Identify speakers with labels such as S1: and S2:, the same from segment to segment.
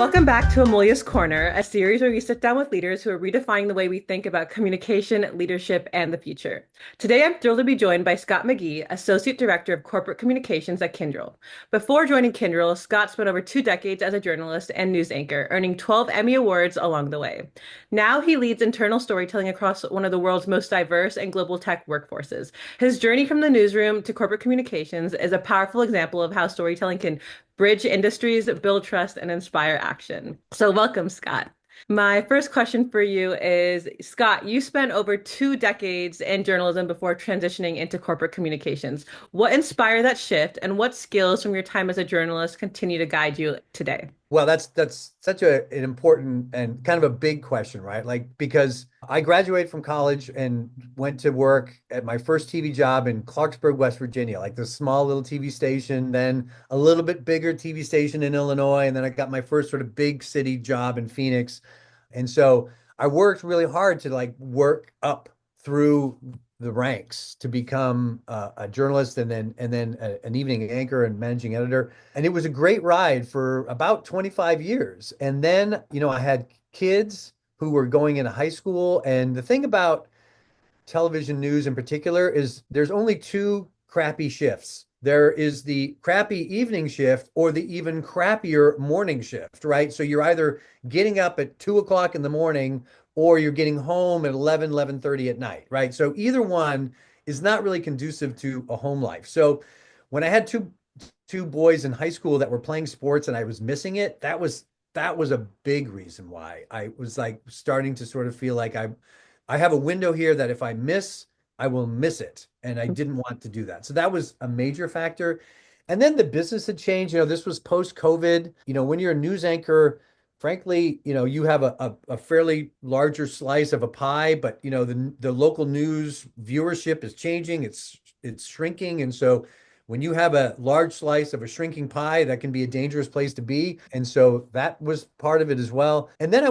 S1: Welcome back to Amulya's Corner, a series where we sit down with leaders who are redefining the way we think about communication, leadership, and the future. Today, I'm thrilled to be joined by Scott McGee, Associate Director of Corporate Communications at Kyndryl. Before joining Kyndryl, Scott spent over 2 decades as a journalist and news anchor, earning 12 Emmy Awards along the way. Now he leads internal storytelling across one of the world's most diverse and global tech workforces. His journey from the newsroom to corporate communications is a powerful example of how storytelling can bridge industries, build trust, and inspire action. So, welcome, Scott. My first question for you is, Scott, you spent over 2 decades in journalism before transitioning into corporate communications. What inspired that shift, and what skills from your time as a journalist continue to guide you today?
S2: Well, that's such an important and kind of a big question, right? Like, because I graduated from college and went to work at my first TV job in Clarksburg, West Virginia, like this small little TV station, then a little bit bigger TV station in Illinois, and then I got my first sort of big city job in Phoenix. And so I worked really hard to like work up through the ranks to become a journalist and then an evening anchor and managing editor. And it was a great ride for about 25 years. And then, I had kids who were going into high school. And the thing about television news in particular is there's only two crappy shifts. There is the crappy evening shift or the even crappier morning shift, right? So you're either getting up at 2 o'clock in the morning or you're getting home at 11:30 at night, right? So either one is not really conducive to a home life. So when I had two boys in high school that were playing sports and I was missing it, that was a big reason why I was like starting to sort of feel like I have a window here that if I miss, I will miss it. And I didn't want to do that. So that was a major factor. And then the business had changed. This was post-COVID. When you're a news anchor, frankly, you have a fairly larger slice of a pie, but the local news viewership is changing. It's shrinking. And so when you have a large slice of a shrinking pie, that can be a dangerous place to be. And so that was part of it as well. And then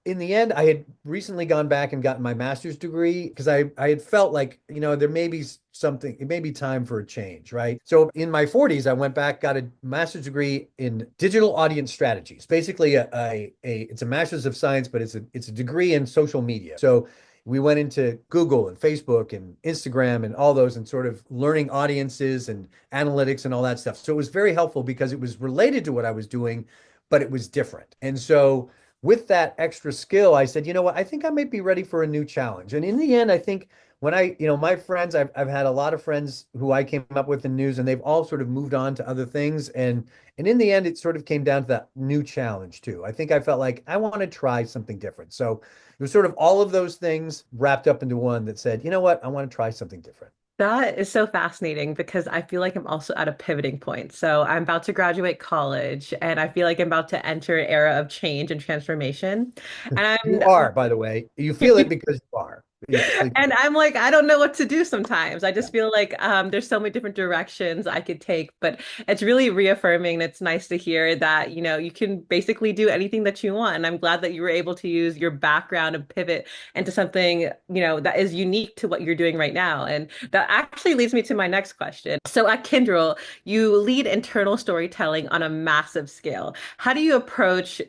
S2: in the end, I had recently gone back and gotten my master's degree because I had felt like, there may be something, it may be time for a change, right? So in my 40s, I went back, got a master's degree in digital audience strategies. Basically, it's a master's of science, but it's a degree in social media. So we went into Google and Facebook and Instagram and all those and sort of learning audiences and analytics and all that stuff. So it was very helpful because it was related to what I was doing, but it was different. And so with that extra skill, I said, you know what, I think I might be ready for a new challenge. And in the end, I think when my friends, I've had a lot of friends who I came up with in news and they've all sort of moved on to other things. And in the end, it sort of came down to that new challenge too. I think I felt like I want to try something different. So it was sort of all of those things wrapped up into one that said, you know what, I want to try something different.
S1: That is so fascinating because I feel like I'm also at a pivoting point. So I'm about to graduate college and I feel like I'm about to enter an era of change and transformation. And
S2: You are, by the way, you feel it because you are. Yeah, please.
S1: And I'm like, I don't know what to do sometimes. I just feel like there's so many different directions I could take, but it's really reaffirming. And it's nice to hear that, you can basically do anything that you want. And I'm glad that you were able to use your background and pivot into something, that is unique to what you're doing right now. And that actually leads me to my next question. So at Kyndryl, you lead internal storytelling on a massive scale. How do you approach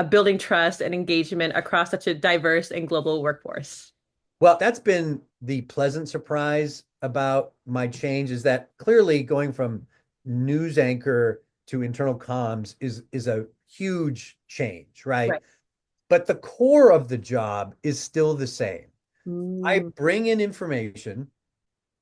S1: building trust and engagement across such a diverse and global workforce?
S2: Well, that's been the pleasant surprise about my change is that clearly going from news anchor to internal comms is a huge change, right?
S1: Right.
S2: But the core of the job is still the same. I
S1: Mm,
S2: bring in information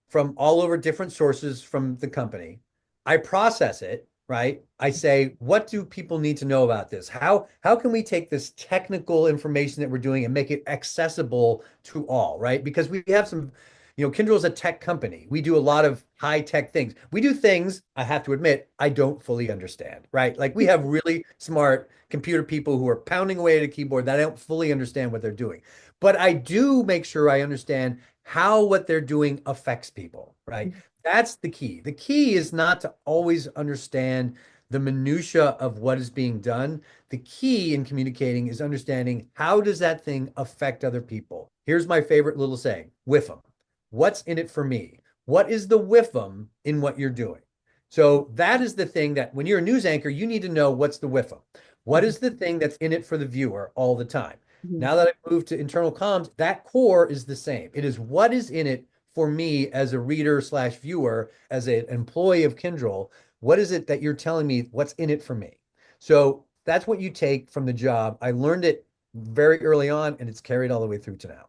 S2: from all over different sources from the company. I process it, right? I say, what do people need to know about this? How can we take this technical information that we're doing and make it accessible to all, right? Because we have some, Kyndryl is a tech company. We do a lot of high tech things. We do things, I have to admit, I don't fully understand, right? Like we have really smart computer people who are pounding away at a keyboard that I don't fully understand what they're doing. But I do make sure I understand how what they're doing affects people, right? That's the key. The key is not to always understand the minutia of what is being done. The key in communicating is understanding how does that thing affect other people. Here's my favorite little saying, WIFM. What's in it for me? What is the WIFM in what you're doing? So that is the thing that when you're a news anchor, you need to know what's the WIFM. What is the thing that's in it for the viewer all the time?
S1: Mhm.
S2: Now that I've moved to internal comms, that core is the same. It is what is in it for me as a reader slash viewer, as an employee of Kyndryl. What is it that you're telling me what's in it for me? So that's what you take from the job. I learned it very early on, and it's carried all the way through to now.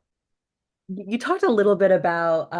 S1: You talked a little bit about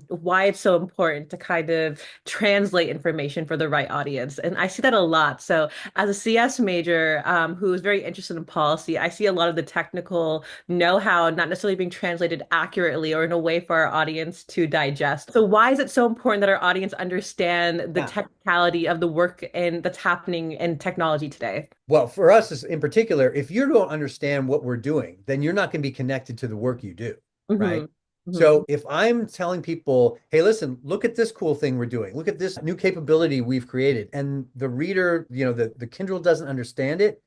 S1: why it's so important to kind of translate information for the right audience. And I see that a lot. So, as a CS major who is very interested in policy, I see a lot of the technical know-how not necessarily being translated accurately or in a way for our audience to digest. So, why is it so important that our audience understand the
S2: Yeah.
S1: technicality of the work and that's happening in technology today?
S2: Well, for us in particular, if you don't understand what we're doing, then you're not going to be connected to the work you do, right?
S1: Hmm. Hmm.
S2: So if I'm telling people, hey, listen, look at this cool thing we're doing, look at this new capability we've created, and the reader, the Kindle doesn't understand it,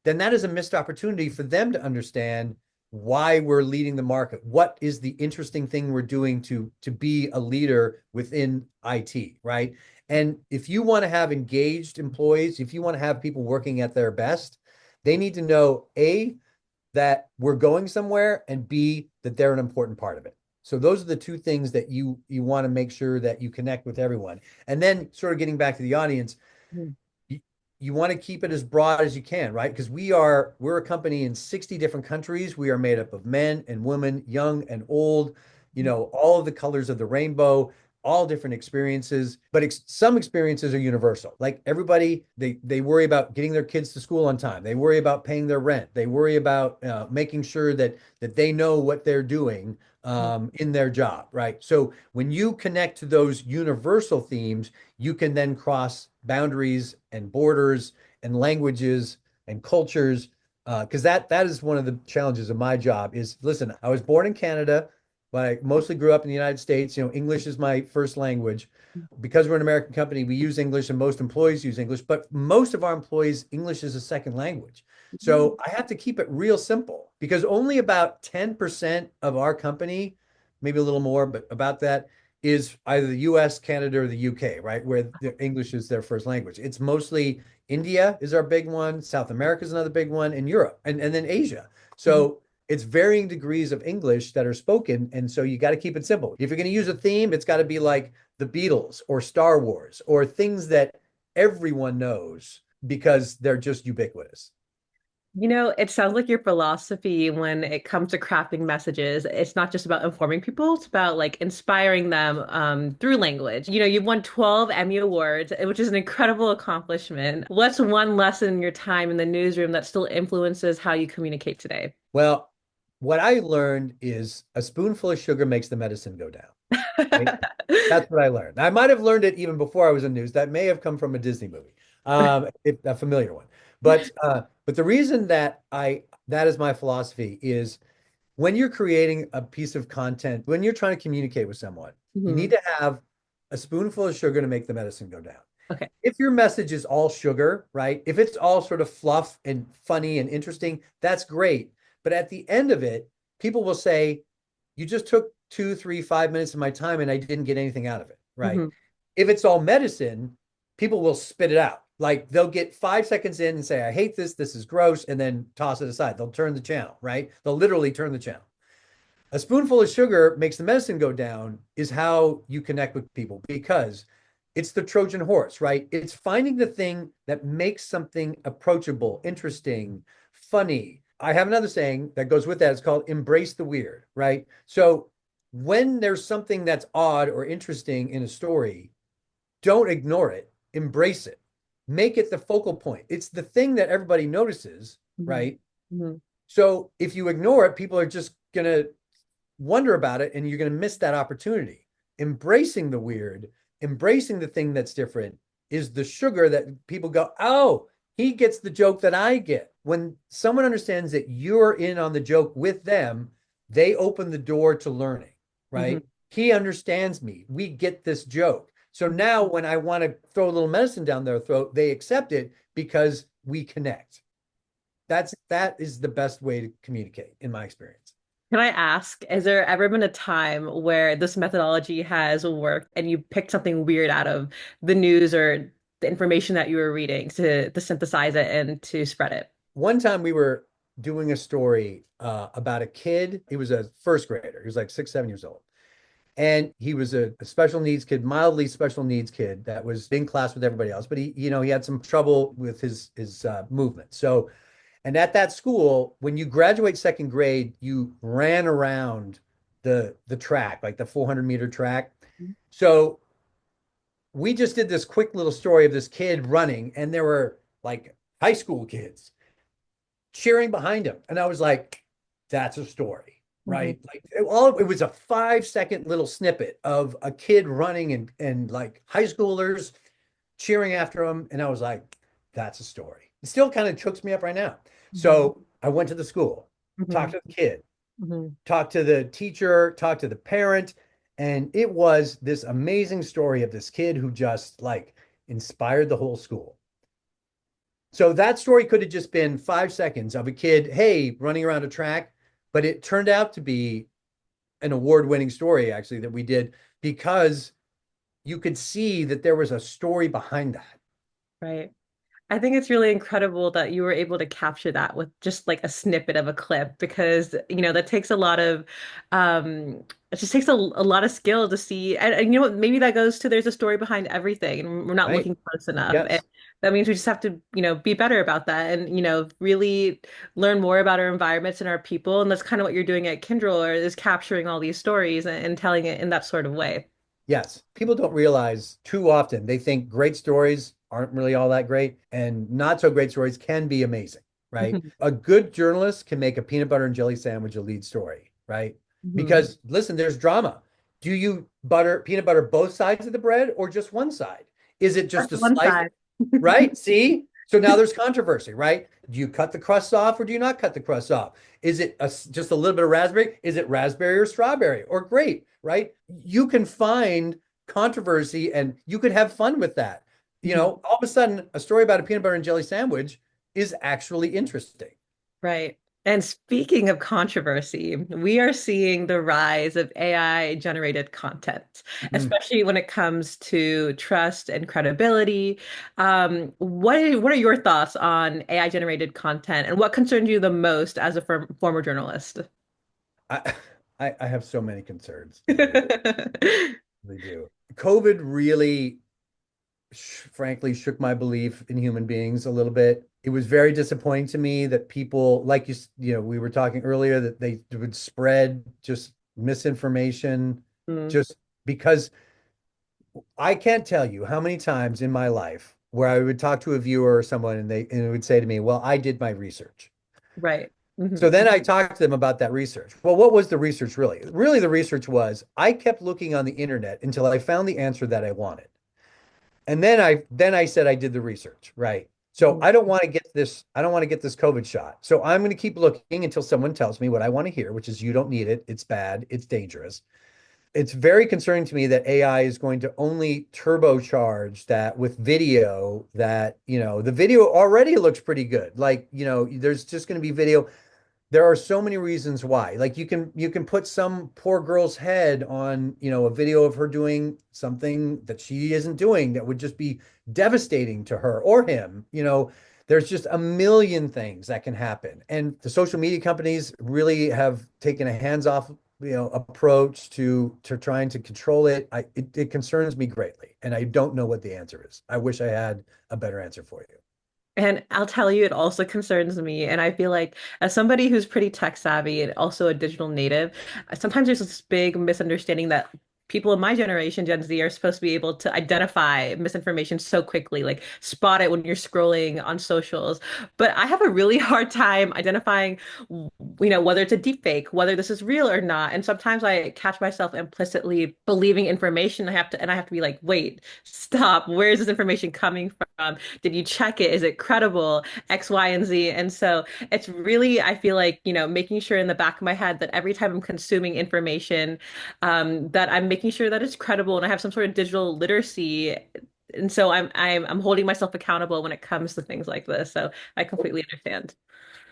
S2: then that is a missed opportunity for them to understand why we're leading the market. What is the interesting thing we're doing to be a leader within IT, right? And if you want to have engaged employees, if you want to have people working at their best, they need to know A, that we're going somewhere, and B, that they're an important part of it. So those are the two things that you want to make sure that you connect with everyone. And then sort of getting back to the audience, you, you want to keep it as broad as you can, right? Because we're a company in 60 different countries. We are made up of men and women, young and old, all of the colors of the rainbow, all different experiences, but some experiences are universal. Like everybody, they worry about getting their kids to school on time. They worry about paying their rent. They worry about making sure that they know what they're doing in their job, right? So when you connect to those universal themes, you can then cross boundaries and borders and languages and cultures. Because that is one of the challenges of my job is, listen, I was born in Canada, but I mostly grew up in the United States. English is my first language. Because we're an American company, we use English and most employees use English, but most of our employees, English is a second language.
S1: Mhm.
S2: So I have to keep it real simple because only about 10% of our company, maybe a little more, but about that is either the US, Canada, or the UK, right? Where the English is their first language. It's mostly India is our big one, South America is another big one, and Europe, and then Asia.
S1: Mhm.
S2: So it's varying degrees of English that are spoken. And so you got to keep it simple. If you're going to use a theme, it's got to be like the Beatles or Star Wars or things that everyone knows because they're just ubiquitous.
S1: It sounds like your philosophy when it comes to crafting messages, it's not just about informing people, it's about like inspiring them through language. You've won 12 Emmy Awards, which is an incredible accomplishment. What's one lesson in your time in the newsroom that still influences how you communicate today?
S2: Well, what I learned is a spoonful of sugar makes the medicine go down. Right? That's what I learned. I might have learned it even before I was in news. That may have come from a Disney movie, a familiar one. But the reason that is my philosophy is when you're creating a piece of content, when you're trying to communicate with someone, you need
S1: Mhm.
S2: to have a spoonful of sugar to make the medicine go down.
S1: Okay.
S2: If your message is all sugar, right? If it's all sort of fluff and funny and interesting, that's great. But at the end of it, people will say, you just took 2, 3, 5 minutes of my time and I didn't get anything out of it, right?
S1: Mhm.
S2: If it's all medicine, people will spit it out. Like they'll get 5 seconds in and say, I hate this, this is gross, and then toss it aside. They'll turn the channel, right? They'll literally turn the channel. A spoonful of sugar makes the medicine go down is how you connect with people because it's the Trojan horse, right? It's finding the thing that makes something approachable, interesting, funny. I have another saying that goes with that. It's called embrace the weird, right? So when there's something that's odd or interesting in a story, don't ignore it, embrace it, make it the focal point. It's the thing that everybody notices,
S1: Mhm.
S2: right?
S1: Mhm.
S2: So if you ignore it, people are just going to wonder about it and you're going to miss that opportunity. Embracing the weird, embracing the thing that's different is the sugar that people go, oh, he gets the joke that I get. When someone understands that you're in on the joke with them, they open the door to learning,
S1: Mhm.
S2: right? He understands me. We get this joke. So now when I want to throw a little medicine down their throat, they accept it because we connect. That is the best way to communicate in my experience.
S1: Can I ask, has there ever been a time where this methodology has worked and you picked something weird out of the news or the information that you were reading to synthesize it and to spread it?
S2: One time we were doing a story about a kid. He was a first grader. He was like 6, 7 years old. And he was a special needs kid, mildly special needs kid that was in class with everybody else. But he had some trouble with his movement. So, and at that school, when you graduate second grade, you ran around the track, like the 400-meter track. So we just did this quick little story of this kid running, and there were like high school kids cheering behind him. And I was like, that's a story, right?
S1: Mhm.
S2: Like it was a 5-second little snippet of a kid running and like high schoolers cheering after him. And I was like, that's a story. It still kind of chokes me up right now.
S1: Mhm.
S2: So I went to the school, talked
S1: Mhm.
S2: to the kid,
S1: Mhm.
S2: talked to the teacher, talked to the parent, and it was this amazing story of this kid who just like inspired the whole school. So that story could have just been 5 seconds of a kid, hey, running around a track, but it turned out to be an award-winning story actually that we did because you could see that there was a story behind that.
S1: Right. I think it's really incredible that you were able to capture that with just like a snippet of a clip because, that takes a lot of, it just takes a lot of skill to see. And you know what? Maybe that goes to there's a story behind everything and we're not
S2: Right?
S1: looking close enough. And
S2: Yes.
S1: that means we just have to, be better about that and, really learn more about our environments and our people. And that's kind of what you're doing at Kyndryl, or is capturing all these stories and telling it in that sort of way.
S2: Yes. People don't realize too often they think great stories aren't really all that great, and not so great stories can be amazing, right?
S1: Mhm.
S2: A good journalist can make a peanut butter and jelly sandwich a lead story, right?
S1: Mhm.
S2: Because listen, there's drama. Do you peanut butter both sides of the bread or just one side? Is it just
S1: That's
S2: a
S1: one
S2: slice,
S1: side.
S2: right? See? So now there's controversy, right? Do you cut the crust off or do you not cut the crust off? Is it just a little bit of raspberry? Is it raspberry or strawberry or grape, right? You can find controversy and you could have fun with that. All of a sudden, a story about a peanut butter and jelly sandwich is actually interesting.
S1: Right. And speaking of controversy, we are seeing the rise of AI generated content,
S2: Mhm.
S1: especially when it comes to trust and credibility. What are your thoughts on AI generated content and what concerns you the most as a former journalist?
S2: I, I have so many concerns. I really, really do. COVID really frankly shook my belief in human beings a little bit. It was very disappointing to me that people, like we were talking earlier, that they would spread just misinformation
S1: Mm,
S2: just because I can't tell you how many times in my life where I would talk to a viewer or someone and it would say to me, "Well, I did my research."
S1: right.
S2: So
S1: Hmm.
S2: then I talked to them about that research. Well, what was the research really? Really, the research was I kept looking on the internet until I found the answer that I wanted. And then I said I did the research, right? So I don't want to get this COVID shot. So I'm going to keep looking until someone tells me what I want to hear, which is you don't need it. It's bad. It's dangerous. It's very concerning to me that AI is going to only turbocharge that with video that, the video already looks pretty good. Like, there's just going to be video. There are so many reasons why. Like you can put some poor girl's head on, a video of her doing something that she isn't doing that would just be devastating to her or him. There's just a million things that can happen. And the social media companies really have taken a hands-off, approach to trying to control it. It concerns me greatly, and I don't know what the answer is. I wish I had a better answer for you.
S1: And I'll tell you, it also concerns me. And I feel like, as somebody who's pretty tech savvy and also a digital native, sometimes there's this big misunderstanding that people in my generation, Gen Z, are supposed to be able to identify misinformation so quickly, like spot it when you're scrolling on socials. But I have a really hard time identifying, whether it's a deep fake, whether this is real or not. And sometimes I catch myself implicitly believing information. I have to be like, wait, stop. Where is this information coming from? Did you check it? Is it credible? X, Y, and Z. And so it's really, I feel like, making sure in the back of my head that every time I'm consuming information, that I'm making sure that it's credible and I have some sort of digital literacy. And so I'm holding myself accountable when it comes to things like this. So I completely understand.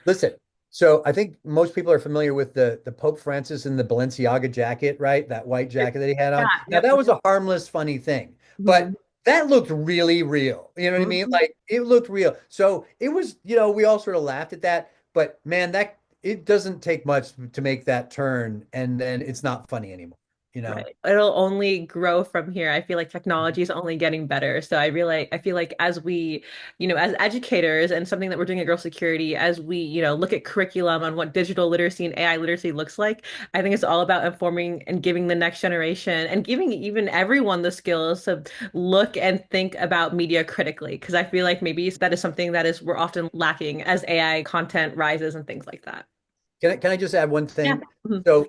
S2: Listen, so I think most people are familiar with the Pope Francis and the Balenciaga jacket, right? That white jacket that he had
S1: Yeah,
S2: on. Now
S1: yep.
S2: that was a harmless, funny thing, but
S1: Mhm.
S2: that looked really real. You know what I mean?
S1: Mhm.
S2: Like it looked real. So it was, we all sort of laughed at that, but man, that it doesn't take much to make that turn, and then it's not funny anymore, you know?
S1: Right. It'll only grow from here. I feel like technology is only getting better. So I feel like as we, as educators and something that we're doing at Girl Security, as we, look at curriculum on what digital literacy and AI literacy looks like, I think it's all about informing and giving the next generation and giving even everyone the skills to look and think about media critically. Because I feel like maybe that is something that is we're often lacking as AI content rises and things like that.
S2: Can I just add one
S1: Yeah.
S2: thing?
S1: Mhm.
S2: So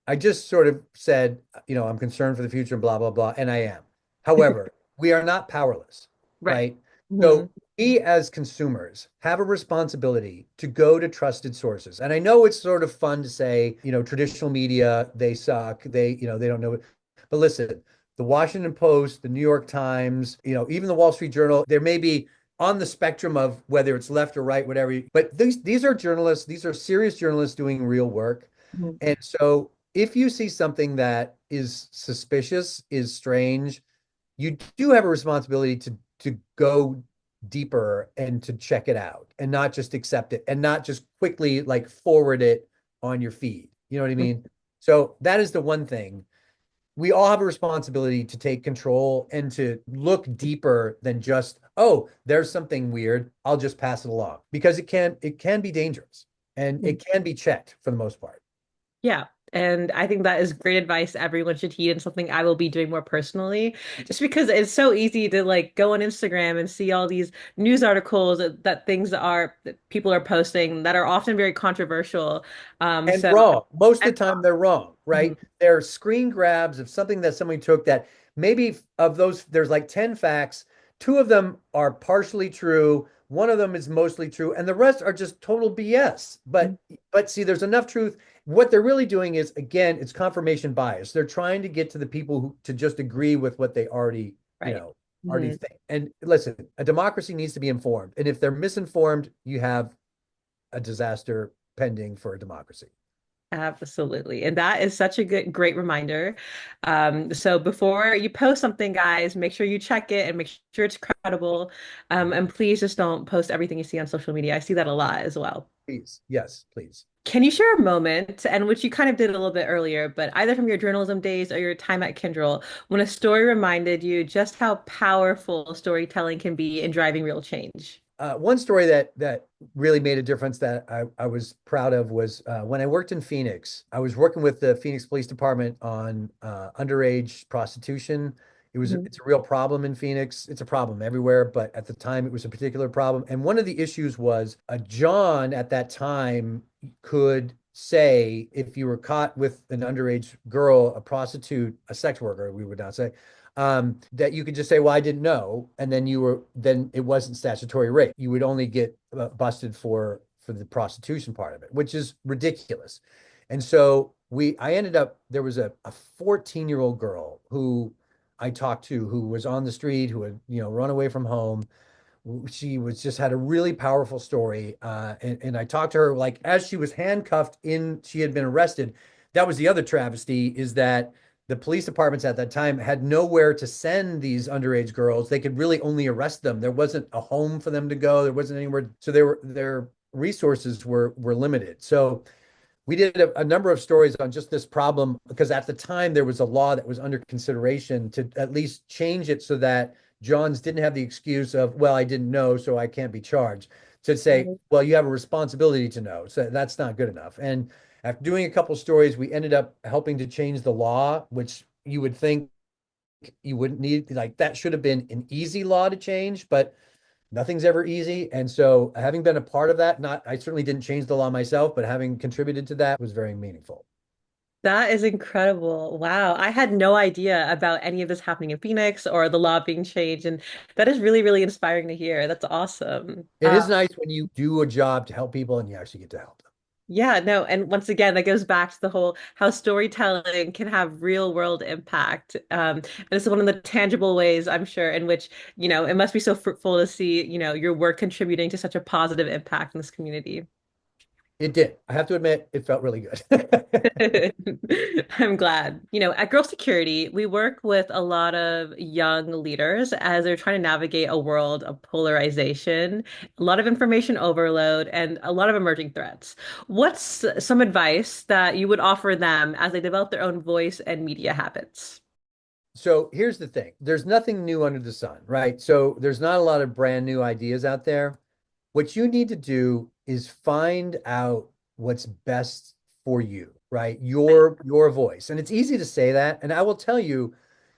S2: I just sort of said, I'm concerned for the future and blah, blah, blah, and I am. However, we are not powerless,
S1: Right.
S2: right?
S1: Mhm.
S2: So we as consumers have a responsibility to go to trusted sources. And I know it's sort of fun to say, traditional media, they suck. They don't know. But listen, the Washington Post, the New York Times, even the Wall Street Journal, there may be on the spectrum of whether it's left or right, whatever. But these are journalists, these are serious journalists doing real work.
S1: Mhm.
S2: And so if you see something that is suspicious, is strange, you do have a responsibility to go deeper and to check it out and not just accept it and not just quickly like forward it on your feed. You know what I mean? So that is the one thing. We all have a responsibility to take control and to look deeper than just, oh, there's something weird. I'll just pass it along because it can be dangerous and
S1: Mhm.
S2: it can be checked for the most part.
S1: Yeah. And I think that is great advice everyone should heed and something I will be doing more personally. Just because it's so easy to like go on Instagram and see all these news articles that things that people are posting that are often very controversial.
S2: And
S1: So
S2: wrong. Most
S1: and
S2: of the time, they're wrong,
S1: Mhm.
S2: right? They're screen grabs of something that somebody took that maybe of those, there's like 10 facts. Two of them are partially true. One of them is mostly true, and the rest are just total BS. But see, there's enough truth. What they're really doing is, again, it's confirmation bias. They're trying to get to the people who to just agree with what they already,
S1: Right.
S2: already
S1: Mhm.
S2: think. And listen, a democracy needs to be informed. And if they're misinformed, you have a disaster pending for a democracy.
S1: Absolutely. And that is such a great reminder. So before you post something, guys, make sure you check it and make sure it's credible. And please just don't post everything you see on social media. I see that a lot as well.
S2: Please. Yes, please.
S1: Can you share a moment, and which you kind of did a little bit earlier, but either from your journalism days or your time at Kyndryl, when a story reminded you just how powerful storytelling can be in driving real change?
S2: One story that really made a difference that I was proud of was when I worked in Phoenix. I was working with the Phoenix Police Department on underage prostitution.
S1: Mhm.
S2: It's a real problem in Phoenix. It's a problem everywhere, but at the time it was a particular problem. And one of the issues was John at that time could say if you were caught with an underage girl, a prostitute, a sex worker, we would not say, that you could just say, well, I didn't know. And then it wasn't statutory rape. You would only get busted for the prostitution part of it, which is ridiculous. And so I ended up, there was a 14-year-old girl who I talked to who was on the street, who had, run away from home. She was just had a really powerful story. And I talked to her like as she was handcuffed she had been arrested. That was the other travesty is that the police departments at that time had nowhere to send these underage girls. They could really only arrest them. There wasn't a home for them to go. There wasn't anywhere. So their resources were limited. So we did a number of stories on just this problem because at the time there was a law that was under consideration to at least change it so that Johns didn't have the excuse of, well, I didn't know, so I can't be charged. To say,
S1: Right.
S2: well, you have a responsibility to know. So that's not good enough. And after doing a couple stories, we ended up helping to change the law, which you would think you wouldn't need, like that should have been an easy law to change, but nothing's ever easy. And so having been a part of that, I certainly didn't change the law myself, but having contributed to that was very meaningful.
S1: That is incredible. Wow. I had no idea about any of this happening in Phoenix or the law being changed. And that is really, really inspiring to hear. That's awesome.
S2: It is nice when you do a job to help people and you actually get to help them.
S1: Yeah, no, and once again, that goes back to the whole how storytelling can have real world impact. And it's one of the tangible ways, I'm sure, in which, it must be so fruitful to see, your work contributing to such a positive impact in this community.
S2: It did. I have to admit, it felt really good.
S1: I'm glad. At Girl Security, we work with a lot of young leaders as they're trying to navigate a world of polarization, a lot of information overload, and a lot of emerging threats. What's some advice that you would offer them as they develop their own voice and media habits?
S2: So here's the thing. There's nothing new under the sun, right? So there's not a lot of brand new ideas out there. What you need to do is find out what's best for you, right? Your voice. And it's easy to say that. And I will tell you,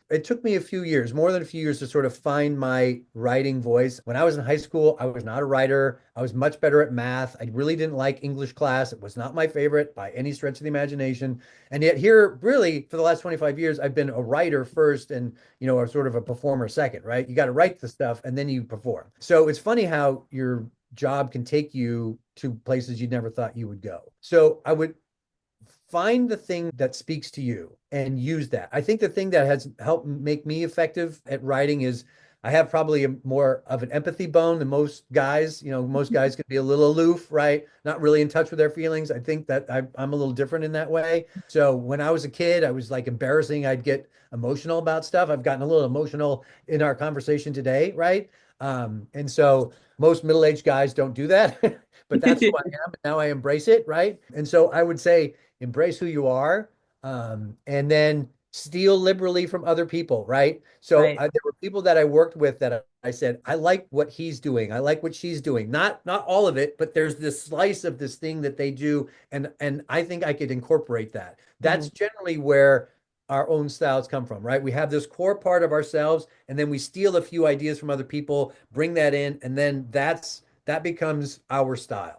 S2: it took me a few years, more than a few years, to sort of find my writing voice. When I was in high school, I was not a writer. I was much better at math. I really didn't like English class. It was not my favorite by any stretch of the imagination. And yet here, really, for the last 25 years, I've been a writer first and, a sort of a performer second, right? You got to write the stuff and then you perform. So it's funny how your job can take you to places you never thought you would go. So I would find the thing that speaks to you and use that. I think the thing that has helped make me effective at writing is I have probably more of an empathy bone than most guys. Most guys can be a little aloof, right? Not really in touch with their feelings. I think that I'm a little different in that way. So when I was a kid, I was like embarrassing. I'd get emotional about stuff. I've gotten a little emotional in our conversation today, right? And so most middle-aged guys don't do that, but that's who I am. Now I embrace it, right? And so I would say embrace who you are, and then steal liberally from other people, right? So
S1: Right.
S2: there were people that I worked with that I said, I like what he's doing. I like what she's doing. Not all of it, but there's this slice of this thing that they do, and I think I could incorporate that. That's
S1: Mhm.
S2: generally where our own styles come from, right? We have this core part of ourselves, and then we steal a few ideas from other people, bring that in, and then that becomes our style.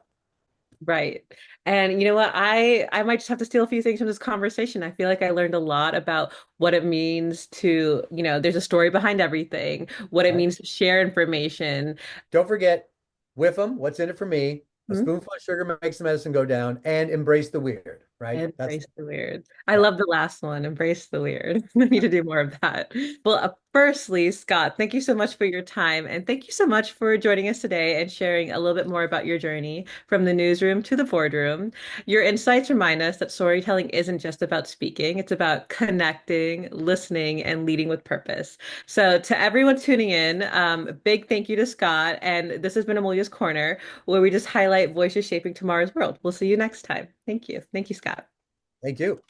S1: Right. And you know what? I might just have to steal a few things from this conversation. I feel like I learned a lot about what it means to, there's a story behind everything, what it
S2: Right?
S1: means to share information.
S2: Don't forget, whiff them. What's in it for me? A
S1: Mhm.
S2: spoonful of sugar makes the medicine go down, and embrace the weird, right? That's
S1: Embrace the weird. I
S2: yeah.
S1: love the last one. Embrace the weird. I need to do more of that. Well, firstly, Scott, thank you so much for your time. And thank you so much for joining us today and sharing a little bit more about your journey from the newsroom to the boardroom. Your insights remind us that storytelling isn't just about speaking, it's about connecting, listening, and leading with purpose. So, to everyone tuning in, a big thank you to Scott. And this has been Amulya's Corner, where we just highlight voices shaping tomorrow's world. We'll see you next time. Thank you. Thank you, Scott.
S2: Thank you.